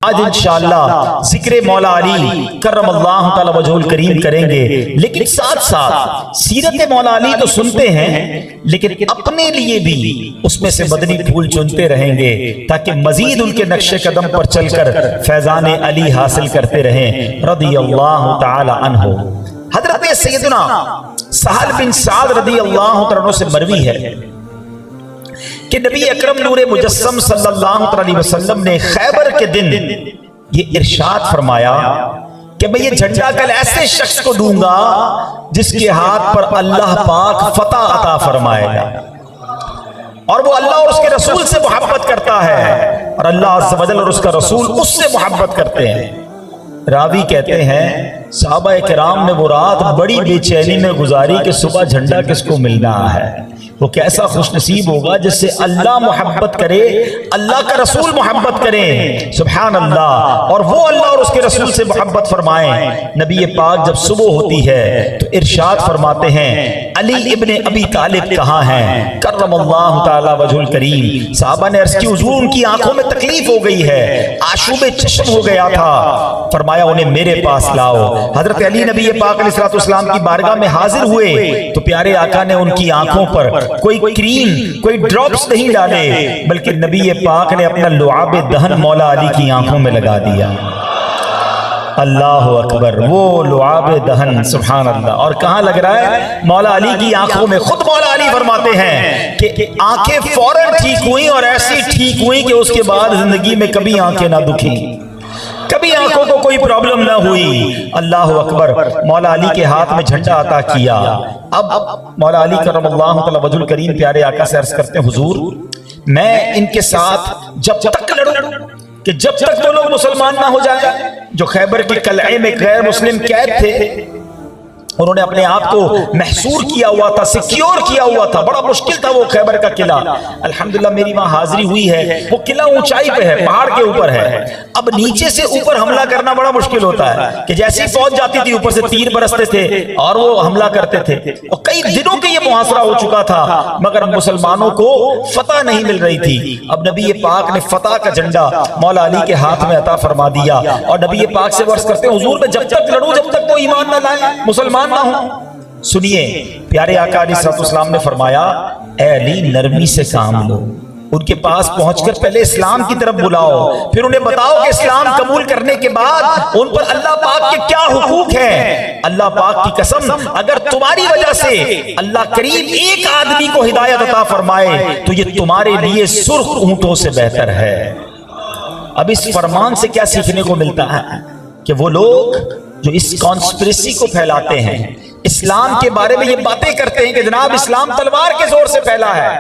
آج انشاءاللہ ذکر مولا علی کرم اللہ تعالی وجہ الکریم کریں گے، لیکن ساتھ ساتھ سیرت مولا علی تو سنتے ہیں لیکن اپنے لیے بھی اس میں سے مدنی پھول چنتے رہیں گے تاکہ مزید ان کے نقش قدم پر چل کر فیضان علی حاصل کرتے رہیں رضی اللہ تعالی عنہ۔ حضرت سیدنا سہل بن سعد رضی اللہ تعالی عنہ سے مروی ہے کہ نبی اکرم نور مجسم صلی اللہ علیہ وسلم نے خیبر کے دن یہ ارشاد فرمایا کہ میں یہ جھنڈا کل ایسے شخص کو دوں گا جس کے ہاتھ پر اللہ پاک فتح عطا فرمائے گا، اور وہ اللہ اور اس کے رسول سے محبت کرتا ہے اور اللہ عز و جل اور اس کا رسول اس سے محبت کرتے ہیں۔ راوی کہتے ہیں صحابہ کرام نے وہ رات بڑی بے چینی میں گزاری کہ صبح جھنڈا کس کو ملنا ہے، وہ کیسا خوش نصیب ہوگا جس سے اللہ محبت کرے، اللہ کا رسول محبت کرے، سبحان اللہ، اور وہ اللہ اور اس کے رسول سے محبت فرمائیں۔ نبی پاک جب صبح ہوتی ہے تو ارشاد فرماتے ہیں علی ابن ابی طالب کہاں ہیں کرم اللہ تعالی وجہ الکریم۔ صحابہ نے عرض کی حضور ان کی آنکھوں میں تکلیف ہو گئی ہے، آشوب چشم ہو گیا تھا، فرمایا انہیں میرے پاس لاؤ۔ حضرت علی نبی پاک علیہ السلام کی بارگاہ میں حاضر ہوئے تو پیارے آقا نے ان کی آنکھوں پر کوئی کریم کوئی ڈراپس نہیں ڈالے بلکہ نبی پاک نے اپنا لعاب دہن مولا علی کی آنکھوں میں لگا دیا۔ اللہ اکبر، وہ لعاب دہن سبحان اللہ، اور کہاں لگ رہا ہے؟ مولا علی کی آنکھوں میں۔ خود مولا علی فرماتے ہیں کہ آنکھیں فوراً ٹھیک ہوئیں اور ایسی ٹھیک ہوئیں کہ اس کے بعد زندگی میں کبھی آنکھیں نہ دکھیں، کبھی آنکھوں کو کوئی پرابلم نہ ہوئی۔ اللہ اکبر، مولا علی کے ہاتھ میں جھنڈا عطا کیا۔ اب مولا علی کرم اللہ تعالی وجہ الکریم پیارے آقا سے عرض کرتے ہیں حضور میں ان کے ساتھ جب تک لڑوں کہ جب تک وہ لوگ مسلمان نہ ہو جائیں۔ جو خیبر کے قلعے میں غیر مسلم قید تھے انہوں نے اپنے آپ کو محصور کیا ہوا تھا، سیکیور کیا ہوا تھا، بڑا مشکل تھا وہ خیبر کا قلعہ۔ الحمدللہ میری وہاں حاضری ہوئی ہے، وہ قلعہ اونچائی پہ ہے، پہاڑ کے اوپر ہے۔ اب نیچے سے اوپر حملہ کرنا بڑا مشکل ہوتا ہے کہ جیسی فوج جاتی تھی اوپر سے تیر برستے تھے اور وہ حملہ کرتے تھے، اور کئی دنوں کے یہ محاصرہ ہو چکا تھا مگر مسلمانوں کو فتح نہیں مل رہی تھی۔ اب نبی پاک نے فتح کا جھنڈا مولا علی کے ہاتھ میں عطا فرما دیا اور نبی پاک سے عرض کرتے ہیں حضور میں جب تک لڑوں جب تک وہ ایمان نہ لائیں، مسلمان نہ ہوں۔ سنیے پیارے آقا علیہ السلام نے فرمایا اے علی نرمی سے کام لو، ان کے پاس پہنچ کر پہلے اسلام کی طرف بلاؤ، پھر انہیں بتاؤ کہ اسلام قبول کرنے کے بعد ان پر اللہ پاک کے کیا حقوق ہیں۔ اللہ پاک کی قسم اگر تمہاری وجہ سے اللہ کریم ایک آدمی کو ہدایت عطا فرمائے تو یہ تمہارے لیے سرخ اونٹوں سے بہتر ہے۔ اب اس فرمان سے کیا سیکھنے کو ملتا ہے کہ وہ لوگ جو اس کانسپریسی کو پھیلاتے ہیں، اسلام کے بارے میں یہ باتیں کرتے ہیں کہ جناب اسلام تلوار کے زور سے پھیلا ہے،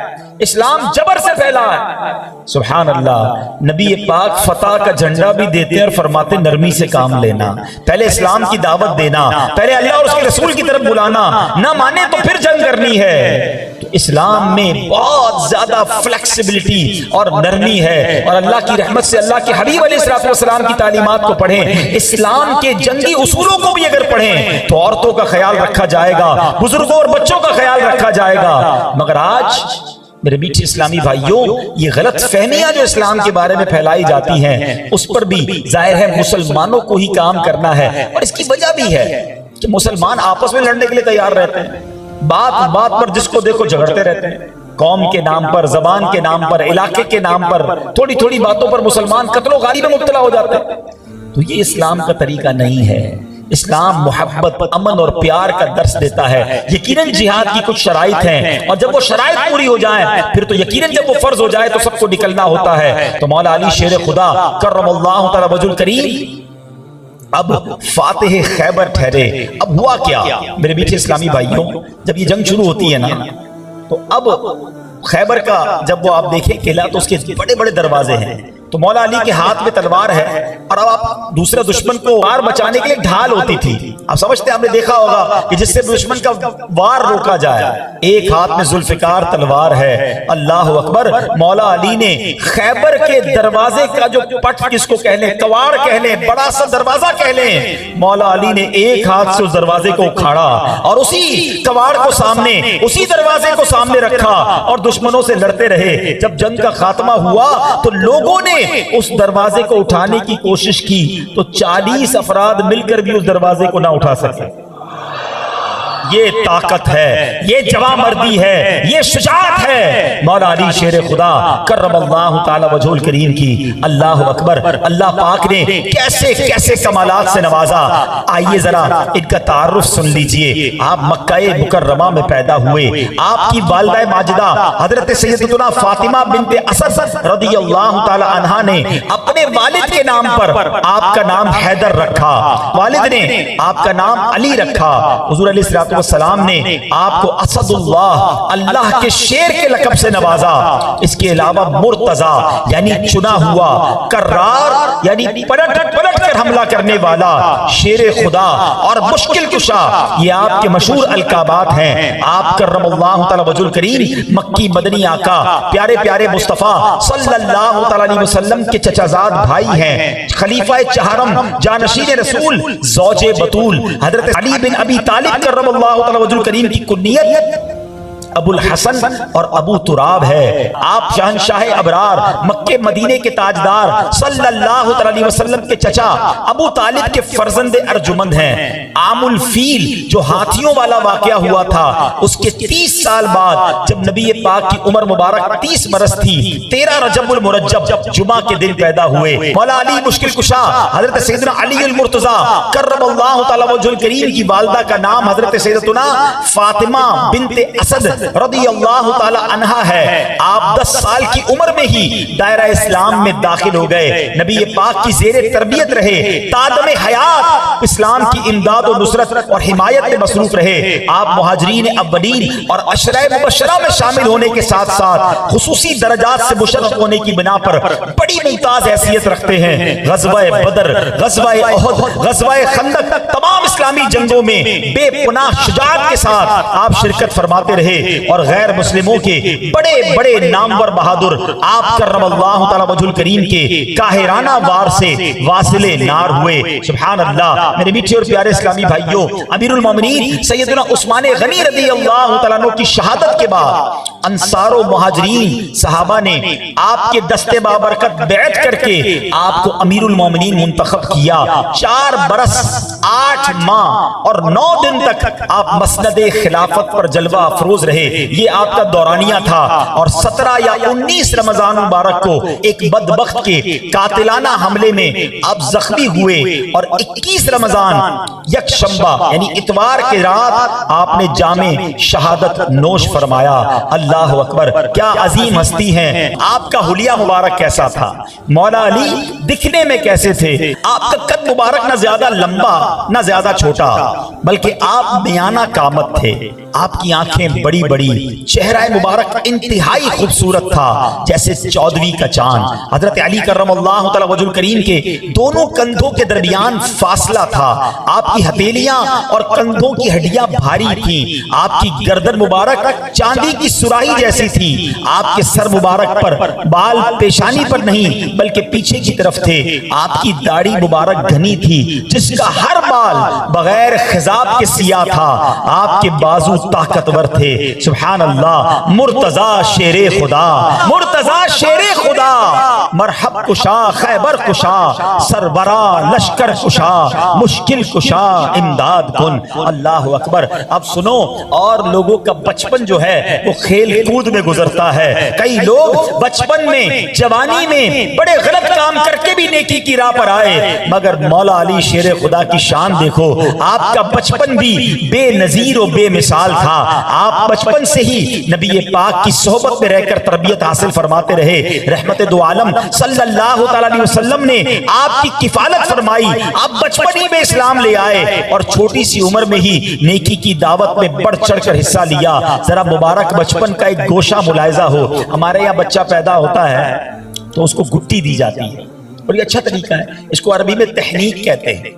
اسلام جبر سے پھیلا ہے، سبحان اللہ، نبی پاک فتح کا جھنڈا بھی دیتے ہیں اور فرماتے نرمی سے کام لینا، پہلے اسلام کی دعوت دینا، پہلے اللہ اور اس کے رسول کی طرف بلانا، نہ مانے تو پھر جنگ کرنی ہے۔ تو اسلام میں بہت زیادہ فلیکسیبلٹی اور نرمی ہے، اور اللہ کی رحمت سے اللہ کے حبیب علیہ السلام کی تعلیمات کو پڑھیں، اسلام کے جنگی اصولوں کو بھی اگر پڑھیں تو عورتوں کا خیال رکھا جائے گا، بزرگوں اور بچوں کا خیال رکھا جائے گا۔ مگر آج میرے میٹھے اسلامی بھائیوں، یہ غلط فہمیاں جو اسلام کے بارے میں پھیلائی جاتی ہیں اس پر بھی ظاہر ہے مسلمانوں کو ہی کام کرنا ہے، اور اس کی وجہ بھی ہے کہ مسلمان آپس میں لڑنے کے لیے تیار رہتے ہیں، بات بات پر جس کو دیکھو جھگڑتے رہتے ہیں، قوم کے نام پر، زبان کے نام پر، علاقے کے نام پر، تھوڑی تھوڑی باتوں پر مسلمان قتل و غارت میں مبتلا ہو جاتے ہیں۔ تو یہ اسلام کا طریقہ نہیں ہے۔ اسلام محبت، امن اور پیار کا درس دیتا ہے۔ یقیناً جہاد کی کچھ شرائط ہیں، اور جب وہ شرائط پوری ہو جائیں پھر تو یقیناً جب وہ فرض ہو جائے تو سب کو نکلنا ہوتا ہے۔ تو مولا علی شیر خدا کرم اللہ تعالی وجہ الکریم اب فاتح خیبر ٹھہرے۔ اب ہوا کیا میرے میٹھے اسلامی بھائیوں، جب یہ جنگ شروع ہوتی ہے نا تو اب خیبر کا جب وہ آپ دیکھیں قلعہ تو اس کے بڑے بڑے دروازے ہیں، تو مولا علی کے ہاتھ میں تلوار ہے، اور اب آپ دوسرے دشمن کو وار بچانے کے لیے ڈھال ہوتی تھی، آپ سمجھتے ہیں، آپ نے دیکھا ہوگا کہ جس سے دشمن کا وار روکا جائے، ایک ہاتھ میں ذوالفقار تلوار ہے۔ اللہ اکبر، مولا علی نے خیبر کے دروازے کا جو پٹ کس کو کہہ لیں، کواڑ کہہ لیں، بڑا سا دروازہ کہہ لیں، مولا علی نے ایک ہاتھ سے اس دروازے کو اکھاڑا اور اسی کواڑ کو سامنے، اسی دروازے کو سامنے رکھا اور دشمنوں سے لڑتے رہے۔ جب جنگ کا خاتمہ ہوا تو لوگوں نے اس دروازے کو اٹھانے کی کوشش کی تو 40 افراد مل کر بھی اس دروازے کو نہ اٹھا سکے۔ یہ طاقت ہے، یہ جواں مردی ہے، یہ شجاعت ہے مولا علی شیر خدا کرم اللہ تعالی وجہ الکریم کی۔ اللہ اکبر۔ اللہ پاک نے کیسے کیسے کمالات سے نوازا۔ آئیے ذرا ان کا تعارف سن لیجئے۔ آپ مکہ مکرمہ میں پیدا ہوئے۔ آپ کی والدہ ماجدہ حضرت سیدتنا فاطمہ بنت اسد رضی اللہ تعالی عنہا نے اپنے والد کے نام پر آپ کا نام حیدر رکھا، والد نے آپ کا نام علی رکھا۔ حضور علیہ الصلوۃ والسلام نے آپ کو اسد اللہ کے شیر کے لقب سے نوازا۔ اس کے علاوہ مرتضی یعنی چنا ہوا، کرار یعنی پلٹ کر حملہ کرنے والا، شیر خدا اور مشکل کشا، یہ آپ کے مشہور القابات ہیں۔ آپ کرم اللہ تعالی وجہ الکریم مکی مدنی آقا پیارے پیارے مصطفیٰ صلی اللہ تعالی علیہ وسلم کے چچا زاد بھائی ہیں، خلیفہ چہارم جانشین رسول زوج بطول حضرت علی بن ابی طالب کرم اللہ تعالی وجہ الکریم کی کنیت ابو الحسن اور ابو تراب ہے۔ آپ شہنشاہ ابرار مکے مدینے کے تاجدار صلی اللہ علیہ وسلم کے چچا ابو طالب کے فرزند ارجمند ہیں۔ عام الفیل جو ہاتھیوں والا واقعہ ہوا تھا، اس کے 30 سال بعد جب نبی پاک کی عمر مبارک 30 برس تھی، 13 رجب المرجب جمعہ کے دن پیدا ہوئے۔ مولا علی مشکل کشا حضرت سیدنا علی المرتضی کرم اللہ تعالی وجہ الکریم کی والدہ کا نام حضرت سیدتنا فاطمہ بنت اسد رضی اللہ تعالی عنہا ہے۔ آپ 10 سال کی عمر میں ہی دائرہ اسلام میں داخل ہو گئے، نبی پاک کی زیر تربیت رہے، تادم حیات اسلام کی امداد و نصرت اور حمایت میں مصروف رہے۔ آپ مہاجرین اولین اور عشرہ مبشرہ میں شامل ہونے کے ساتھ ساتھ خصوصی درجات سے مشرف ہونے کی بنا پر بڑی ممتاز حیثیت رکھتے ہیں۔ غزوہ بدر، غزوہ احد، غزوہ خندق، تمام اسلامی جنگوں میں بے پناہ شجاعت کے ساتھ آپ شرکت فرماتے رہے اور غیر مسلموں کے بڑے بڑے نامور بہادر آپ کرم اللہ تعالی وجہ الکریم کے قاہرانہ وار سے واصل نار ہوئے۔ سبحان اللہ۔ میرے میٹھے اور پیارے اسلامی بھائیوں، امیر المومنین سیدنا عثمان غنی رضی اللہ تعالیٰ عنہ کی شہادت کے بعد انصار و مہاجرین صحابہ نے آپ کے دستے بابرکت بیعت کر کے آپ کو امیر المومنین منتخب کیا۔ 4 برس 8 ماہ اور 9 دن تک آپ مسند خلافت پر جلوہ افروز رہے۔ یہ آپ کا دورانیہ تھا، اور 17 یا 19 رمضان مبارک کو ایک بدبخت کے قاتلانہ حملے میں آپ زخمی ہوئے، اور 21 رمضان یکشنبہ یعنی اتوار کے رات آپ نے جامع شہادت نوش فرمایا۔ اللہ اکبر۔ کیا عظیم ہستی ہیں۔ آپ کا حلیہ مبارک کیسا تھا؟ مولا علی دکھنے میں کیسے تھے؟ آپ کا قد مبارک نہ زیادہ لمبا نہ زیادہ چھوٹا، بلکہ آپ میانہ قامت تھے۔ آپ کی آنکھیں بڑی بڑی، چہرہ مبارک انتہائی خوبصورت تھا جیسے 14ویں کا چاند۔ حضرت علی کرم اللہ تعالی وجہ الکریم کے دونوں کندھوں کے درمیان فاصلہ تھا۔ آپ کی ہتھیلیاں اور کندھوں کی ہڈیاں بھاری تھیں۔ آپ کی گردن مبارک چاندی کی سراہی جیسی تھی۔ آپ کے سر مبارک پر بال پیشانی پر نہیں بلکہ پیچھے کی طرف تھے۔ آپ کی داڑھی مبارک گھنی تھی جس کا ہر بال بغیر خضاب کے سیاہ تھا۔ آپ کے بازو طاقتور تھے۔ سبحان اللہ۔ مرتضی شیر خدا، مرتضی شیر خدا، مرحب کشا خیبر کشا، سربراہ لشکر کشا، مشکل کشا امداد کن۔ اللہ اکبر۔ اب سنو، اور لوگوں کا بچپن جو ہے وہ کھیل کود میں گزرتا ہے۔ کئی لوگ بچپن میں جوانی میں بڑے غلط کام کر کے بھی نیکی کی راہ پر آئے، مگر مولا علی شیر خدا کی شان دیکھو۔ آپ کا بچپن بھی بے نظیر و بے مثال تھا۔ آپ بچپن سے ہی نبی پاک کی صحبت میں رہ کر تربیت حاصل فرماتے رہے۔ رحمت دو عالم صلی اللہ تعالی علیہ وسلم نے آپ کی کفالت فرمائی۔ آپ بچپن ہی میں اسلام لے آئے اور چھوٹی سی عمر میں ہی نیکی کی دعوت میں بڑھ چڑھ کر حصہ لیا۔ ذرا مبارک بچپن کا ایک گوشہ ملاحظہ ہو۔ ہمارے یہاں بچہ پیدا ہوتا ہے تو اس کو گٹی دی جاتی ہے، اور یہ اچھا طریقہ ہے، اس کو عربی میں تحنیک کہتے ہیں۔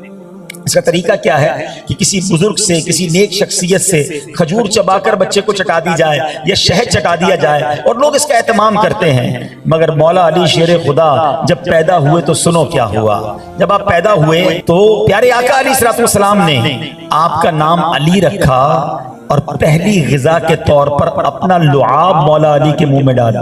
اس کا طریقہ کیا ہے کہ کسی بزرگ سے، کسی نیک شخصیت سے کھجور چبا کر بچے کو چٹا دی جائے یا شہد چٹا دیا جائے، اور لوگ اس کا اہتمام کرتے ہیں۔ مگر مولا علی شیر خدا جب پیدا ہوئے تو سنو کیا ہوا۔ جب آپ پیدا ہوئے تو پیارے آقا علیہ الصلوۃ والسلام نے آپ کا نام علی رکھا، اور پہلی غذا کے طور پر اپنا لعاب مولا علی کے منہ میں ڈالا۔